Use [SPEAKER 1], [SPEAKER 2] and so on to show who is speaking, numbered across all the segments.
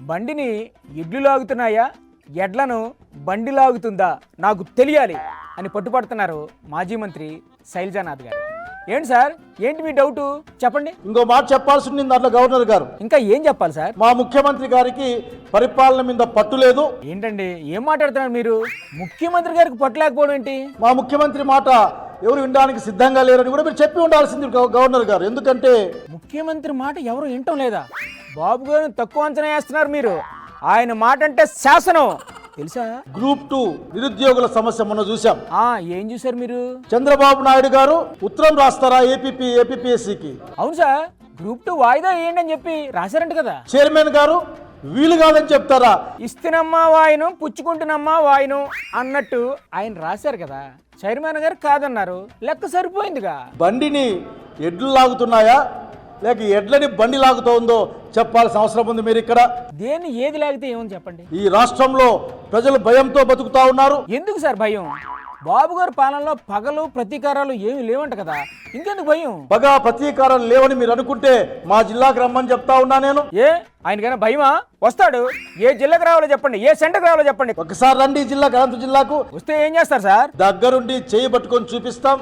[SPEAKER 1] బండిని ఎడ్లు లాగుతున్నాయా, ఎడ్లను బండి లాగుతుందా నాకు తెలియాలి అని పట్టుపడుతున్నారు మాజీ మంత్రి శైలజానాథ్ గారు. ఏంటి సార్, ఏంటి మీ డౌటు చెప్పండి.
[SPEAKER 2] ఇంకో మాట చెప్పాల్సి ఉంది దాంట్లో గవర్నర్ గారు.
[SPEAKER 1] ఇంకా ఏం చెప్పాలి సార్?
[SPEAKER 2] మా ముఖ్యమంత్రి గారికి పరిపాలన మీద పట్టు లేదు.
[SPEAKER 1] ఏంటండి ఏం మాట్లాడుతున్నారు మీరు? ముఖ్యమంత్రి గారికి పట్టు లేకపోవడం ఏంటి?
[SPEAKER 2] మా ముఖ్యమంత్రి మాట ఎవరు వినడానికి సిద్ధంగా లేరని కూడా మీరు చెప్పి ఉండాల్సింది గవర్నర్ గారు. ఎందుకంటే
[SPEAKER 1] ముఖ్యమంత్రి మాట ఎవరు వినటం లేదా? బాబు గారు తక్కువ అంచనా వేస్తున్నారు మీరు. ఆయన మాట అంటే శాసనం తెలుసా?
[SPEAKER 2] గ్రూప్ 2 నిరుద్యోగుల సమస్య మొన్న చూసాం.
[SPEAKER 1] ఏం చూసారు మీరు?
[SPEAKER 2] చంద్రబాబు నాయుడు గారు ఉత్తరం రాస్తారా ఏపీపీఎస్సికి?
[SPEAKER 1] అవును సార్, గ్రూప్ 2 వాయిదా వేయండి అని చెప్పి రాశారంట కదా.
[SPEAKER 2] చైర్మన్ గారు వీలు కాదని చెప్తారా?
[SPEAKER 1] ఇస్తున్నమ్మా వాయిను పుచ్చుకుంటున్నమ్మా వాయిను అన్నట్టు ఆయన రాశారు కదా. చైర్మన్ గారు కాదన్నారు, లెక్క సరిపోయిందిగా.
[SPEAKER 2] బండిని ఎడ్లు లాగుతున్నాయా లేక ఎడ్లని బండి లాగుతోందో చెప్పాల్సిన అవసరం ఉంది. మీరు ఇక్కడ
[SPEAKER 1] దేన్ని ఏది లాగితే ఏమని చెప్పండి.
[SPEAKER 2] ఈ రాష్ట్రంలో ప్రజలు భయంతో బతుకుతా ఉన్నారు.
[SPEAKER 1] ఎందుకు సార్ భయం? బాబు గారి పాలనలో పగలు ప్రతీకారాలు ఏమి లేవంట కదా, ఇంకెందుకు భయం?
[SPEAKER 2] పగ ప్రతీకారాలు లేవని మీరు అనుకుంటే మా జిల్లాకు రమ్మని చెప్తా ఉన్నా నేను.
[SPEAKER 1] ఆయనకైనా భయమా? వస్తాడు. ఏ జిల్లాకు రావాలో చెప్పండి, ఏ సెంటర్కి రావాలో చెప్పండి.
[SPEAKER 2] ఒకసారి రండి జిల్లాకు, అనంత జిల్లాకు
[SPEAKER 1] వస్తే ఏం చేస్తారు సార్?
[SPEAKER 2] దగ్గరుండి చేయి పట్టుకొని చూపిస్తాం.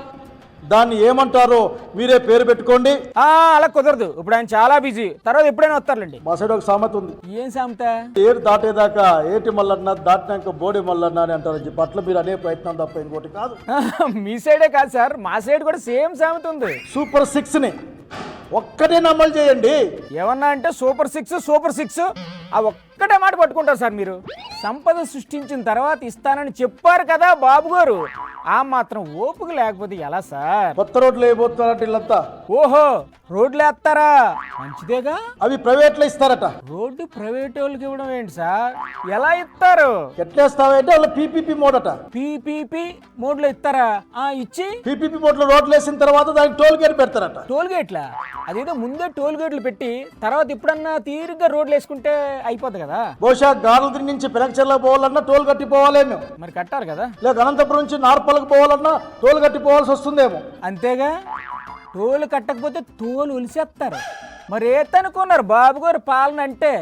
[SPEAKER 2] దాన్ని ఏమంటారో మీరే పేరు పెట్టుకోండి.
[SPEAKER 1] అలా కుదరదు, ఇప్పుడు ఆయన చాలా బిజీ, తర్వాత ఎప్పుడైనా వస్తారులేండి.
[SPEAKER 2] మా సైడ్ ఒక సామెత ఉంది.
[SPEAKER 1] ఏం సామెత?
[SPEAKER 2] ఏరు దాటేదాకా ఏటి మల్లన్న, దాటినాక బోడి మల్లన్న అని అంటారని చెప్పి అట్లా మీరు అనే ప్రయత్నం తప్ప ఇంకోటి కాదు.
[SPEAKER 1] మీ సైడే కాదు సార్, మా సైడ్ కూడా సేమ్ సామెత ఉంది.
[SPEAKER 2] సూపర్ 6 ని ఒక్కటే అమలు చేయండి.
[SPEAKER 1] ఏమన్నా అంటే సూపర్ 6 ఆ ఒక్కటే మాట పట్టుకుంటారు సార్ మీరు. సంపద సృష్టించిన తర్వాత ఇస్తానని చెప్పారు కదా బాబు గారు, ఆ మాత్రం ఓపిక లేకపోతే ఎలా సార్?
[SPEAKER 2] కొత్త రోడ్లు వేయబోతున్నారట వీళ్ళంతా.
[SPEAKER 1] ఓహో, రోడ్లు వేస్తారా? మంచిదేగా.
[SPEAKER 2] అవి ప్రైవేట్ లో ఇస్తారట.
[SPEAKER 1] రోడ్డు ప్రైవేట్ వాళ్ళకి ఇవ్వడం ఏంటి సార్? ఎలా ఇస్తారు?
[SPEAKER 2] ఎట్లేస్తావంటే వాళ్ళ పీపీపీ మోడ్ అట.
[SPEAKER 1] పీపీపీ మోడ్ లో ఇస్తారా? ఇచ్చి
[SPEAKER 2] పీపీపీ మోడ్ లో రోడ్లు వేసిన తర్వాత దానికి టోల్ గేట్ పెడతారట.
[SPEAKER 1] టోల్ గేట్లా? అదేదో ముందే టోల్ గేట్లు పెట్టి తర్వాత ఎప్పుడన్నా తీరుగా రోడ్లు వేసుకుంటే అయిపోద్ది కదా.
[SPEAKER 2] బహుశా గార్లదిరి నుంచి పెనక్చర్లకు పోవాలన్నా టోల్ కట్టి పోవాలేమో.
[SPEAKER 1] మరి కట్టారు కదా.
[SPEAKER 2] లేక అనంతపురం నుంచి నార్పలకు పోవాలన్నా టోల్ కట్టి పోవాల్సి వస్తుందేమో.
[SPEAKER 1] అంతేగా, టోల్ కట్టకపోతే తోలు ఒలిసేస్తారు. మరి ఏతనుకున్నారు బాబు గారు పాలన అంటే?